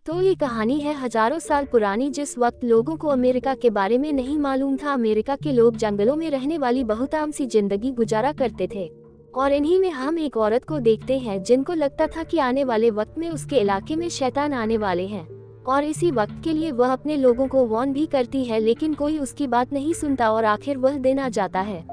तो ये कहानी है हजारों साल पुरानी, जिस वक्त लोगों को अमेरिका के बारे में नहीं मालूम था। अमेरिका के लोग जंगलों में रहने वाली बहुत आम सी जिंदगी गुजारा करते थे और इन्हीं में हम एक औरत को देखते हैं जिनको लगता था कि आने वाले वक्त में उसके इलाके में शैतान आने वाले हैं और इसी वक्त के लिए वह अपने लोगों को वार्न भी करती है, लेकिन कोई उसकी बात नहीं सुनता और आखिर वह दिन आ जाता है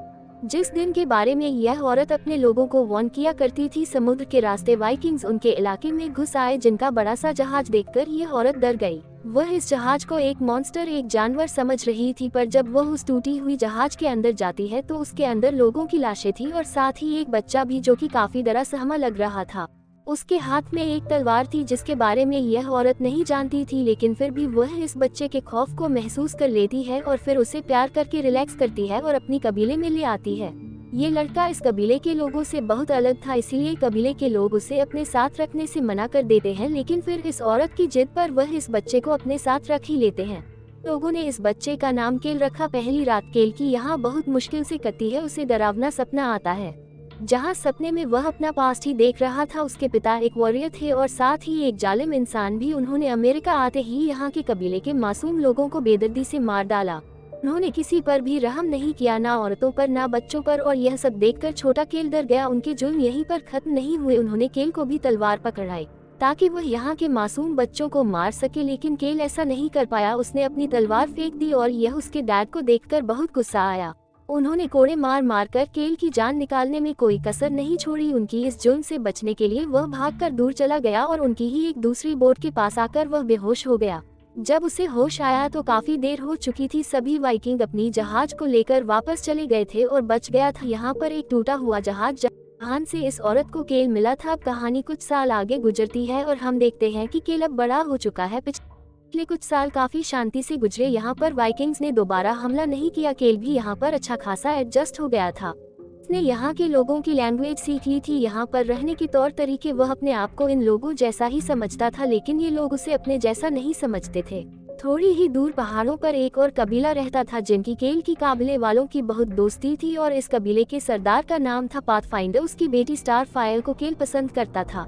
जिस दिन के बारे में यह औरत अपने लोगों को वार्न किया करती थी। समुद्र के रास्ते वाइकिंग्स उनके इलाके में घुस आए, जिनका बड़ा सा जहाज देखकर यह औरत डर गई। वह इस जहाज को एक मॉन्स्टर, एक जानवर समझ रही थी, पर जब वह उस टूटी हुई जहाज के अंदर जाती है तो उसके अंदर लोगों की लाशें थी और साथ ही एक बच्चा भी, जो कि काफी डरा सहमा लग रहा था। उसके हाथ में एक तलवार थी जिसके बारे में यह औरत नहीं जानती थी, लेकिन फिर भी वह इस बच्चे के खौफ को महसूस कर लेती है और फिर उसे प्यार करके रिलैक्स करती है और अपनी कबीले में ले आती है। ये लड़का इस कबीले के लोगों से बहुत अलग था, इसीलिए कबीले के लोग उसे अपने साथ रखने से मना कर देते हैं, लेकिन फिर इस औरत की जिद पर वह इस बच्चे को अपने साथ रख ही लेते हैं। लोगों ने इस बच्चे का नाम केल रखा। पहली रात केल की यहाँ बहुत मुश्किल से कटी है। उसे डरावना सपना आता है जहाँ सपने में वह अपना पास्ट ही देख रहा था। उसके पिता एक वॉरियर थे और साथ ही एक जालिम इंसान भी। उन्होंने अमेरिका आते ही यहाँ के कबीले के मासूम लोगों को बेदर्दी से मार डाला। उन्होंने किसी पर भी रहम नहीं किया, ना औरतों पर ना बच्चों पर, और यह सब देखकर छोटा केल डर गया। उनके जुल्म यहीं पर खत्म नहीं हुए। उन्होंने केल को भी तलवार पकड़ाई ताकि वह यहाँ के मासूम बच्चों को मार सके, लेकिन केल ऐसा नहीं कर पाया। उसने अपनी तलवार फेंक दी और यह उसके डैड को देखकर बहुत गुस्सा आया। उन्होंने कोड़े मार मार कर केल की जान निकालने में कोई कसर नहीं छोड़ी। उनकी इस जुल्म से बचने के लिए वह भागकर दूर चला गया और उनकी ही एक दूसरी बोट के पास आकर वह बेहोश हो गया। जब उसे होश आया तो काफी देर हो चुकी थी। सभी वाइकिंग अपनी जहाज को लेकर वापस चले गए थे और बच गया था यहाँ पर एक टूटा हुआ जहाज, जहां से इस औरत को केल मिला था। अब कहानी कुछ साल आगे गुजरती है और हम देखते हैं कि केल अब बड़ा हो चुका है। पिछले कुछ साल काफी शांति से गुजरे। यहाँ पर वाइकिंग्स ने दोबारा हमला नहीं किया। केल भी यहाँ पर अच्छा खासा एडजस्ट हो गया था। उसने यहाँ के लोगों की लैंग्वेज सीख ली थी। यहाँ पर रहने के तौर तरीके, वह अपने आप को इन लोगों जैसा ही समझता था, लेकिन ये लोग उसे अपने जैसा नहीं समझते थे। थोड़ी ही दूर पहाड़ों पर एक और कबीला रहता था जिनकी केल की काबिले वालों की बहुत दोस्ती थी और इस कबीले के सरदार का नाम था पाथफाइंडर। उसकी बेटी स्टारफायर को केल पसंद करता था।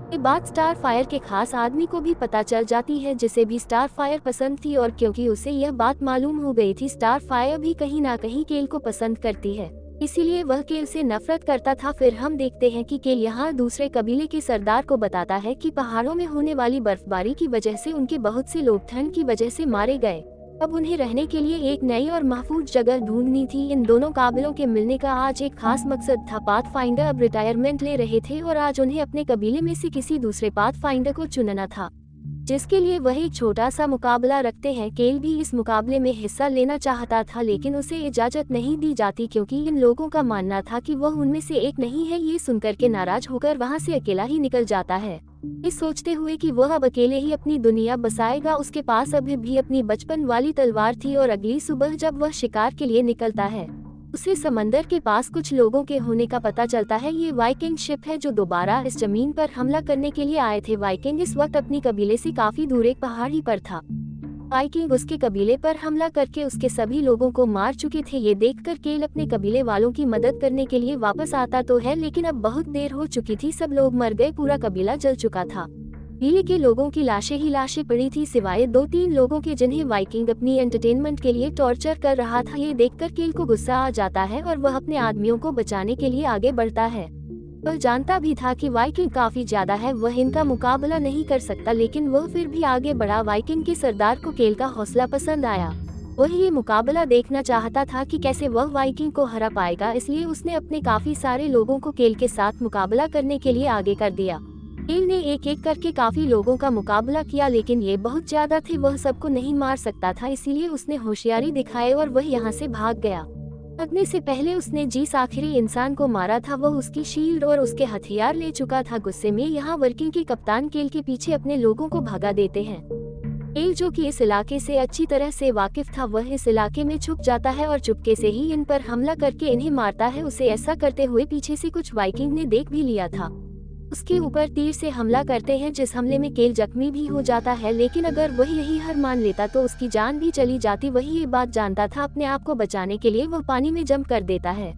ये बात स्टारफायर के खास आदमी को भी पता चल जाती है, जिसे भी स्टारफायर पसंद थी, और क्योंकि उसे यह बात मालूम हो गई थी स्टारफायर भी कहीं ना कहीं केल को पसंद करती है, इसीलिए वह केल से नफरत करता था। फिर हम देखते हैं कि केल यहाँ दूसरे कबीले के सरदार को बताता है कि पहाड़ों में होने वाली बर्फबारी की वजह से उनके बहुत से लोग ठंड की वजह से मारे गए। अब उन्हें रहने के लिए एक नई और महफूज जगह ढूंढनी थी। इन दोनों काबिलों के मिलने का आज एक खास मकसद था। पाथफाइंडर अब रिटायरमेंट ले रहे थे और आज उन्हें अपने कबीले में से किसी दूसरे पाथफाइंडर को चुनना था, जिसके लिए वह एक छोटा सा मुकाबला रखते हैं। केल भी इस मुकाबले में हिस्सा लेना चाहता था, लेकिन उसे इजाजत नहीं दी जाती क्योंकि इन लोगों का मानना था कि वह उनमें से एक नहीं है। ये सुनकर के नाराज होकर वहां से अकेला ही निकल जाता है, इस सोचते हुए कि वह अब अकेले ही अपनी दुनिया बसाएगा। उसके पास अभी भी अपनी बचपन वाली तलवार थी और अगली सुबह जब वह शिकार के लिए निकलता है, उसे समंदर के पास कुछ लोगों के होने का पता चलता है। ये वाइकिंग शिप है जो दोबारा इस जमीन पर हमला करने के लिए आए थे। वाइकिंग इस वक्त अपनी कबीले से काफी दूर एक पहाड़ी पर था। वाइकिंग उसके कबीले पर हमला करके उसके सभी लोगों को मार चुके थे। ये देखकर केल अपने कबीले वालों की मदद करने के लिए वापस आता तो है, लेकिन अब बहुत देर हो चुकी थी। सब लोग मर गए, पूरा कबीला जल चुका था। कबीले के लोगों की लाशें ही लाशें पड़ी थी, सिवाय 2-3 लोगों के जिन्हें वाइकिंग अपनी एंटरटेनमेंट के लिए टॉर्चर कर रहा था। ये देखकर केल को गुस्सा आ जाता है और वह अपने आदमियों को बचाने के लिए आगे बढ़ता है। वह जानता भी था कि वाइकिंग काफी ज्यादा है, वह इनका मुकाबला नहीं कर सकता, लेकिन वह फिर भी आगे बढ़ा। वाइकिंग के सरदार को केल का हौसला पसंद आया। वह ये मुकाबला देखना चाहता था कि कैसे वह वाइकिंग को हरा पाएगा, इसलिए उसने अपने काफी सारे लोगों को केल के साथ मुकाबला करने के लिए आगे कर दिया। केल ने एक एक करके काफी लोगों का मुकाबला किया, लेकिन ये बहुत ज्यादा थे, वह सबको नहीं मार सकता था, इसीलिए उसने होशियारी दिखाई और वह यहाँ से भाग गया। भागने से पहले उसने जिस आखिरी इंसान को मारा था वह उसकी शील्ड और उसके हथियार ले चुका था। गुस्से में यहाँ वर्किंग के कप्तान केल के पीछे अपने लोगों को भगा देते हैं। केल, जो कि इस इलाके से अच्छी तरह से वाकिफ था, वह इस इलाके में छुप जाता है और चुपके से ही इन पर हमला करके इन्हें मारता है। उसे ऐसा करते हुए पीछे से कुछ वाइकिंग ने देख भी लिया था। उसके ऊपर तीर से हमला करते हैं, जिस हमले में केल जख्मी भी हो जाता है, लेकिन अगर वह यही हार मान लेता तो उसकी जान भी चली जाती। वही ये बात जानता था। अपने आप को बचाने के लिए वह पानी में जंप कर देता है।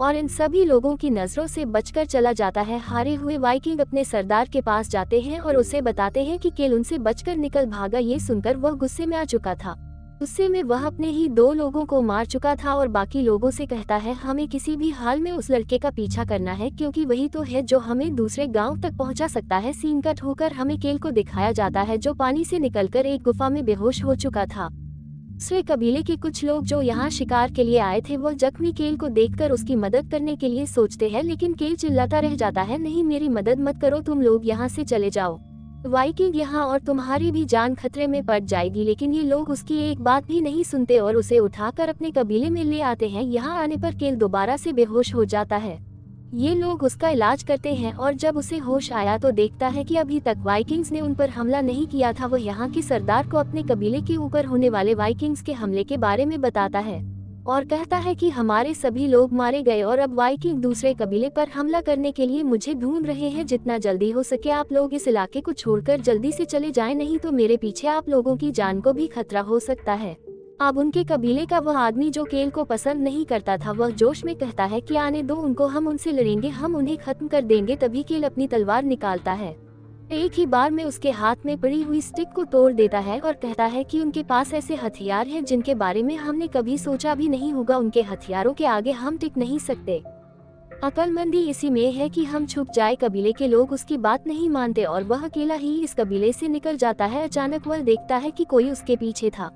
और इन सभी लोगों की नजरों से बचकर चला जाता है। हारे हुए वाइकिंग अपने सरदार के पास जाते हैं और उसे बताते हैं कि केल उनसे बचकर निकल भागा। ये सुनकर वह गुस्से में आ चुका था। गुस्से में वह अपने ही 2 लोगों को मार चुका था और बाकी लोगों से कहता है, हमें किसी भी हाल में उस लड़के का पीछा करना है, क्योंकि वही तो है जो हमें दूसरे गांव तक पहुंचा सकता है। सीन कट होकर हमें केल को दिखाया जाता है, जो पानी से निकलकर एक गुफा में बेहोश हो चुका था। दूसरे कबीले के कुछ लोग जो यहाँ शिकार के लिए आए थे, वह जख्मी केल को देखकर उसकी मदद करने के लिए सोचते हैं, लेकिन केल चिल्लाता रह जाता है, नहीं, मेरी मदद मत करो, तुम लोग यहाँ से चले जाओ। वाइकिंग यहाँ और तुम्हारी भी जान खतरे में पड़ जाएगी। लेकिन ये लोग उसकी एक बात भी नहीं सुनते और उसे उठाकर अपने कबीले में ले आते हैं। यहाँ आने पर केल दोबारा से बेहोश हो जाता है। ये लोग उसका इलाज करते हैं और जब उसे होश आया तो देखता है कि अभी तक वाइकिंग्स ने उन पर हमला नहीं किया था। वह यहाँ के सरदार को अपने कबीले के ऊपर होने वाले वाइकिंग्स के हमले के बारे में बताता है और कहता है कि हमारे सभी लोग मारे गए और अब वाइकिंग दूसरे कबीले पर हमला करने के लिए मुझे ढूंढ रहे हैं। जितना जल्दी हो सके आप लोग इस इलाके को छोड़कर जल्दी से चले जाएं, नहीं तो मेरे पीछे आप लोगों की जान को भी खतरा हो सकता है। अब उनके कबीले का वह आदमी जो केल को पसंद नहीं करता था, वह जोश में कहता है कि आने दो उनको, हम उनसे लड़ेंगे, हम उन्हें खत्म कर देंगे। तभी केल अपनी तलवार निकालता है, एक ही बार में उसके हाथ में पड़ी हुई स्टिक को तोड़ देता है और कहता है कि उनके पास ऐसे हथियार हैं जिनके बारे में हमने कभी सोचा भी नहीं होगा। उनके हथियारों के आगे हम टिक नहीं सकते। अक्लमंदी इसी में है कि हम छुप जाए। कबीले के लोग उसकी बात नहीं मानते और वह अकेला ही इस कबीले से निकल जाता है। अचानक वह देखता है कि कोई उसके पीछे था।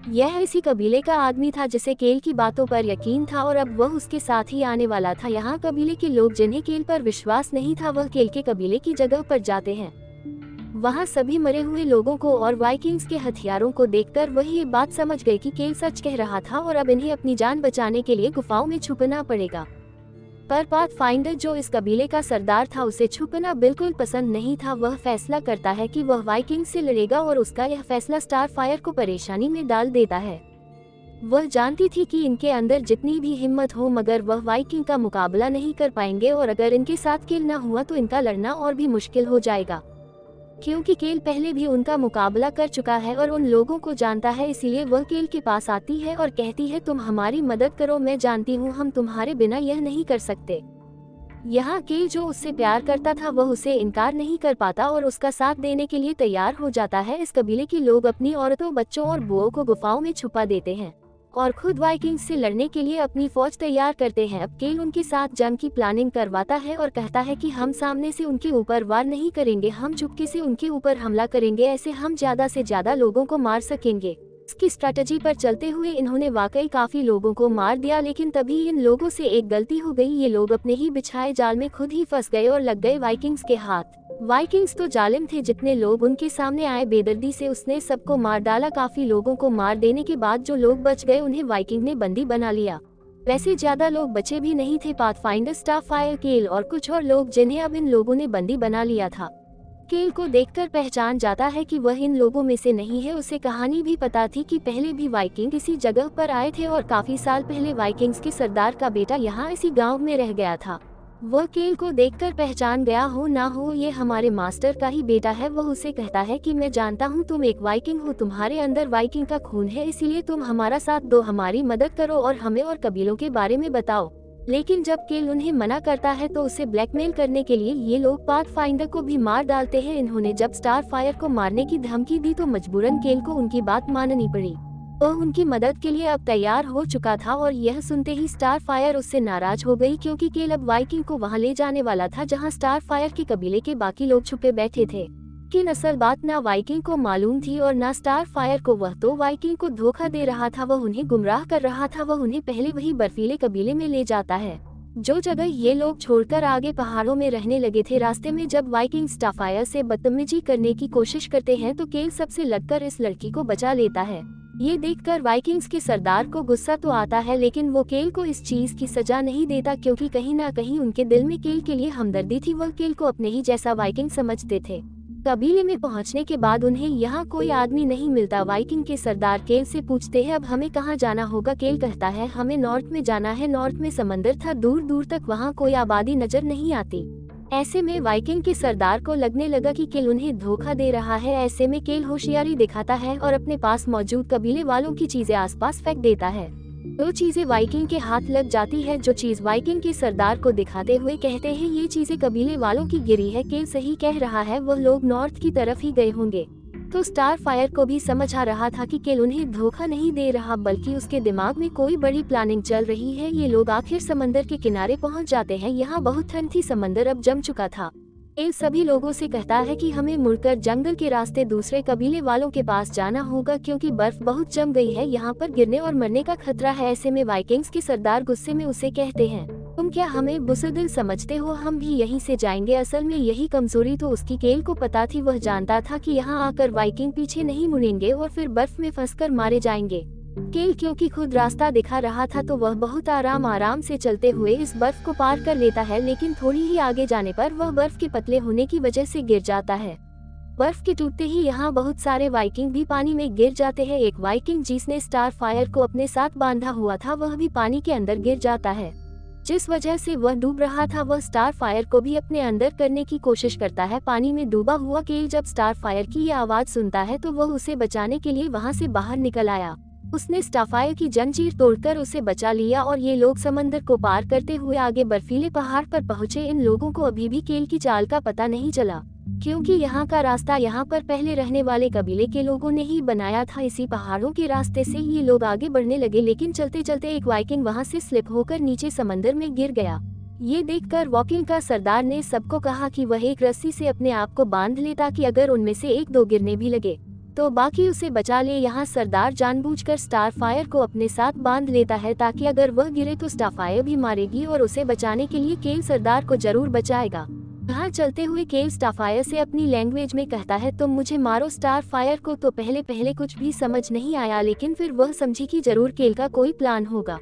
यह इसी कबीले का आदमी था जिसे केल की बातों पर यकीन था और अब वह उसके साथ ही आने वाला था। यहाँ कबीले के लोग जिन्हें केल पर विश्वास नहीं था, वह केल के कबीले की जगह पर जाते हैं। वहाँ सभी मरे हुए लोगों को और वाइकिंग्स के हथियारों को देखकर वह ये बात समझ गए कि केल सच कह रहा था और अब इन्हें अपनी जान बचाने के लिए गुफाओं में छुपना पड़ेगा। पर पाथफाइंडर जो इस कबीले का सरदार था, उसे छुपना बिल्कुल पसंद नहीं था। वह फैसला करता है कि वह वाइकिंग से लड़ेगा और उसका यह फैसला स्टारफायर को परेशानी में डाल देता है। वह जानती थी कि इनके अंदर जितनी भी हिम्मत हो, मगर वह वाइकिंग का मुकाबला नहीं कर पाएंगे और अगर इनके साथ केल न हुआ तो इनका लड़ना और भी मुश्किल हो जाएगा, क्योंकि केल पहले भी उनका मुकाबला कर चुका है और उन लोगों को जानता है। इसीलिए वह केल के पास आती है और कहती है, तुम हमारी मदद करो, मैं जानती हूँ हम तुम्हारे बिना यह नहीं कर सकते। यहाँ केल जो उससे प्यार करता था, वह उसे इनकार नहीं कर पाता और उसका साथ देने के लिए तैयार हो जाता है। इस कबीले के लोग अपनी औरतों, बच्चों और बुओं को गुफाओं में छुपा देते हैं और खुद वाइकिंग्स से लड़ने के लिए अपनी फौज तैयार करते हैं। अब केल उनके साथ जंग की प्लानिंग करवाता है और कहता है कि हम सामने से उनके ऊपर वार नहीं करेंगे, हम चुपके से उनके ऊपर हमला करेंगे, ऐसे हम ज्यादा से ज्यादा लोगों को मार सकेंगे। इसकी स्ट्रैटेजी पर चलते हुए इन्होंने वाकई काफी लोगों को मार दिया, लेकिन तभी इन लोगों से एक गलती हो गई। ये लोग अपने ही बिछाए जाल में खुद ही फंस गए और लग गए वाइकिंग्स के हाथ। वाइकिंग्स तो जालिम थे, जितने लोग उनके सामने आए बेदर्दी से उसने सबको मार डाला। काफी लोगों को मार देने के बाद जो लोग बच गए उन्हें वाइकिंग ने बंदी बना लिया। वैसे ज्यादा लोग बचे भी नहीं थे, पाथफाइंडर, स्टारफायर, केल और कुछ और लोग जिन्हें अब इन लोगों ने बंदी बना लिया था। केल को देखकर पहचान जाता है कि वह इन लोगों में से नहीं है। उसे कहानी भी पता थी कि पहले भी वाइकिंग इसी जगह पर आए थे और काफी साल पहले वाइकिंग्स के सरदार का बेटा यहाँ इसी गाँव में रह गया था। वह केल को देखकर पहचान गया, हो ना हो ये हमारे मास्टर का ही बेटा है। वह उसे कहता है कि मैं जानता हूँ तुम एक वाइकिंग हो, तुम्हारे अंदर वाइकिंग का खून है, इसीलिए तुम हमारा साथ दो, हमारी मदद करो और हमें और कबीलों के बारे में बताओ। लेकिन जब केल उन्हें मना करता है तो उसे ब्लैकमेल करने के लिए ये लोग पाथफाइंडर को भी मार डालते हैं। इन्होंने जब स्टारफायर को मारने की धमकी दी तो मजबूरन केल को उनकी बात माननी पड़ी। वह उनकी मदद के लिए अब तैयार हो चुका था और यह सुनते ही स्टारफायर उससे नाराज हो गई, क्योंकि केल अब वाइकिंग को वहां ले जाने वाला था जहां स्टारफायर के कबीले के बाकी लोग छुपे बैठे थे। कि असल बात ना वाइकिंग को मालूम थी और ना स्टारफायर को। वह तो वाइकिंग को धोखा दे रहा था, वह उन्हें गुमराह कर रहा था। वह उन्हें पहले वही बर्फीले कबीले में ले जाता है जो जगह ये लोग छोड़कर आगे पहाड़ों में रहने लगे थे। रास्ते में जब वाइकिंग स्टारफायर से बदतमीजी करने की कोशिश करते हैं तो केल सबसे लड़कर इस लड़की को बचा लेता है। ये देखकर वाइकिंग्स के सरदार को गुस्सा तो आता है, लेकिन वो केल को इस चीज की सजा नहीं देता, क्योंकि कहीं ना कहीं उनके दिल में केल के लिए हमदर्दी थी। वह केल को अपने ही जैसा वाइकिंग समझते थे। कबीले में पहुंचने के बाद उन्हें यहाँ कोई आदमी नहीं मिलता। वाइकिंग के सरदार केल से पूछते हैं, अब हमें कहाँ जाना होगा? केल कहता है, हमें नॉर्थ में जाना है। नॉर्थ में समंदर था, दूर दूर तक वहाँ कोई आबादी नजर नहीं आती। ऐसे में वाइकिंग के सरदार को लगने लगा कि केल उन्हें धोखा दे रहा है। ऐसे में केल होशियारी दिखाता है और अपने पास मौजूद कबीले वालों की चीजें आसपास फेंक देता है। जो चीजें वाइकिंग के हाथ लग जाती है, जो चीज वाइकिंग के सरदार को दिखाते हुए कहते हैं ये चीजें कबीले वालों की गिरी है। केल सही कह रहा है, वो लोग नॉर्थ की तरफ ही गए होंगे। तो स्टार फायर को भी समझ आ रहा था कि केल उन्हें धोखा नहीं दे रहा, बल्कि उसके दिमाग में कोई बड़ी प्लानिंग चल रही है। ये लोग आखिर समंदर के किनारे पहुंच जाते हैं। यहाँ बहुत ठंड थी, समंदर अब जम चुका था। केल सभी लोगों से कहता है कि हमें मुड़कर जंगल के रास्ते दूसरे कबीले वालों के पास जाना होगा, क्योंकि बर्फ बहुत जम गई है, यहाँ पर गिरने और मरने का खतरा है। ऐसे में वाइकिंग्स के सरदार गुस्से में उसे कहते हैं, तुम क्या हमें बुज़दिल समझते हो, हम भी यहीं से जाएंगे। असल में यही कमजोरी तो उसकी केल को पता थी। वह जानता था कि यहाँ आकर वाइकिंग पीछे नहीं मुड़ेंगे और फिर बर्फ में फंसकर मारे जाएंगे। केल क्योंकि खुद रास्ता दिखा रहा था, तो वह बहुत आराम से चलते हुए इस बर्फ को पार कर लेता है, लेकिन थोड़ी ही आगे जाने पर वह बर्फ के पतले होने की वजह से गिर जाता है। बर्फ के टूटते ही यहाँ बहुत सारे वाइकिंग भी पानी में गिर जाते हैं। एक वाइकिंग जिसने स्टार फायर को अपने साथ बांधा हुआ था, वह भी पानी के अंदर गिर जाता है। जिस वजह से वह डूब रहा था, वह स्टार फायर को भी अपने अंदर करने की कोशिश करता है। पानी में डूबा हुआ केल जब स्टार फायर की ये आवाज सुनता है, तो वह उसे बचाने के लिए वहाँ से बाहर निकल आया। उसने स्टारफायर की जंजीर तोड़कर उसे बचा लिया और ये लोग समंदर को पार करते हुए आगे बर्फीले पहाड़ पर पहुंचे। इन लोगों को अभी भी केल की चाल का पता नहीं चला, क्योंकि यहाँ का रास्ता यहाँ पर पहले रहने वाले कबीले के लोगों ने ही बनाया था। इसी पहाड़ों के रास्ते से ये लोग आगे बढ़ने लगे, लेकिन चलते चलते एक वाइकिंग वहाँ से स्लिप होकर नीचे समंदर में गिर गया। ये देखकर वाइकिंग का सरदार ने सबको कहा कि वह एक रस्सी से अपने आप को बांध ले, ताकि अगर उनमें से एक दो गिरने भी लगे तो बाकी उसे बचा ले। यहाँ सरदार जानबूझकर स्टार फायर को अपने साथ बांध लेता है, ताकि अगर वह गिरे तो स्टार फायर भी मारेगी और उसे बचाने के लिए केल सरदार को जरूर बचाएगा। यहाँ चलते हुए केल स्टार फायर से अपनी लैंग्वेज में कहता है, तुम मुझे मारो। स्टार फायर को तो पहले कुछ भी समझ नहीं आया, लेकिन फिर वह समझी कि जरूर केल का कोई प्लान होगा।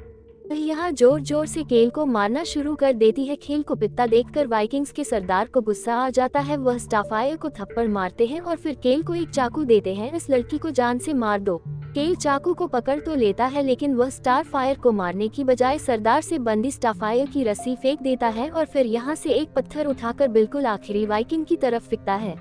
यहाँ जोर जोर से केल को मारना शुरू कर देती है। केल को पिता देखकर वाइकिंग्स के सरदार को गुस्सा आ जाता है। वह स्टारफायर को थप्पड़ मारते हैं और फिर केल को एक चाकू देते हैं, इस लड़की को जान से मार दो। केल चाकू को पकड़ तो लेता है, लेकिन वह स्टार फायर को मारने की बजाय सरदार से बंदी स्टार फायर की रस्सी फेंक देता है और फिर यहाँ से एक पत्थर उठाकर बिल्कुल आखिरी वाइकिंग की तरफ फेंकता है।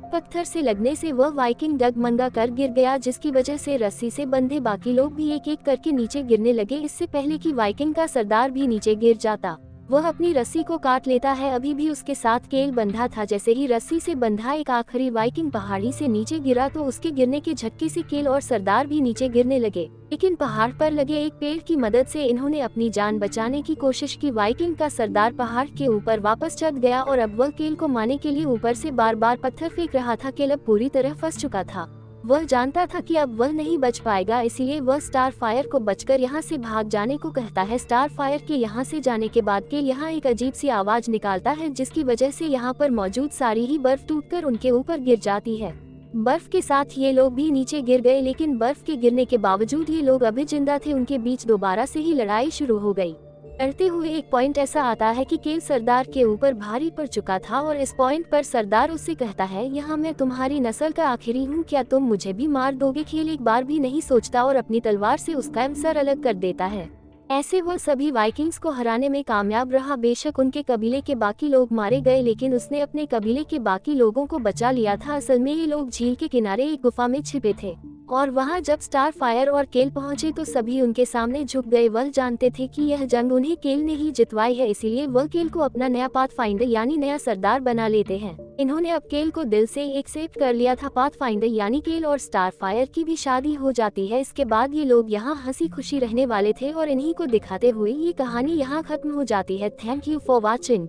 पत्थर से लगने से वह वाइकिंग डगमगा कर गिर गया, जिसकी वजह से रस्सी से बंधे बाकी लोग भी एक एक करके नीचे गिरने लगे। इससे पहले कि वाइकिंग का सरदार भी नीचे गिर जाता, वह अपनी रस्सी को काट लेता है। अभी भी उसके साथ केल बंधा था। जैसे ही रस्सी से बंधा एक आखिरी वाइकिंग पहाड़ी से नीचे गिरा, तो उसके गिरने के झटके से केल और सरदार भी नीचे गिरने लगे, लेकिन पहाड़ पर लगे एक पेड़ की मदद से इन्होंने अपनी जान बचाने की कोशिश की। वाइकिंग का सरदार पहाड़ के ऊपर वापस चढ़ गया और अब वह केल को मारने के लिए ऊपर से बार बार पत्थर फेंक रहा था। केल अब पूरी तरह फंस चुका था। वह जानता था कि अब वह नहीं बच पाएगा, इसलिए वह स्टार फायर को बचकर यहाँ से भाग जाने को कहता है। स्टार फायर के यहाँ से जाने के बाद केल यहाँ एक अजीब सी आवाज निकालता है, जिसकी वजह से यहाँ पर मौजूद सारी ही बर्फ टूटकर उनके ऊपर गिर जाती है। बर्फ के साथ ये लोग भी नीचे गिर गए, लेकिन बर्फ के गिरने के बावजूद ये लोग अभी जिंदा थे। उनके बीच दोबारा से ही लड़ाई शुरू हो गई। लड़ते हुए एक पॉइंट ऐसा आता है कि केल सरदार के ऊपर भारी पड़ चुका था और इस पॉइंट पर सरदार उससे कहता है, यहाँ मैं तुम्हारी नस्ल का आखिरी हूँ, क्या तुम मुझे भी मार दोगे? केल एक बार भी नहीं सोचता और अपनी तलवार से उसका सर अलग कर देता है। ऐसे वह सभी वाइकिंग्स को हराने में कामयाब रहा। बेशक उनके कबीले के बाकी लोग मारे गए, लेकिन उसने अपने कबीले के बाकी लोगों को बचा लिया था। असल में ये लोग झील के किनारे एक गुफा में छिपे थे और वहां जब स्टार फायर और केल पहुंचे तो सभी उनके सामने झुक गए। वह जानते थे कि यह जंग उन्हें केल ने ही जितवाई है, इसीलिए वह केल को अपना नया पाथफाइंडर यानी नया सरदार बना लेते हैं। इन्होंने अब केल को दिल से एक्सेप्ट कर लिया था। पाथफाइंडर यानी केल और स्टार फायर की भी शादी हो जाती है। इसके बाद ये लोग यहाँ हंसी खुशी रहने वाले थे और इन्हीं को दिखाते हुए ये कहानी यहाँ खत्म हो जाती है। Thank you for watching.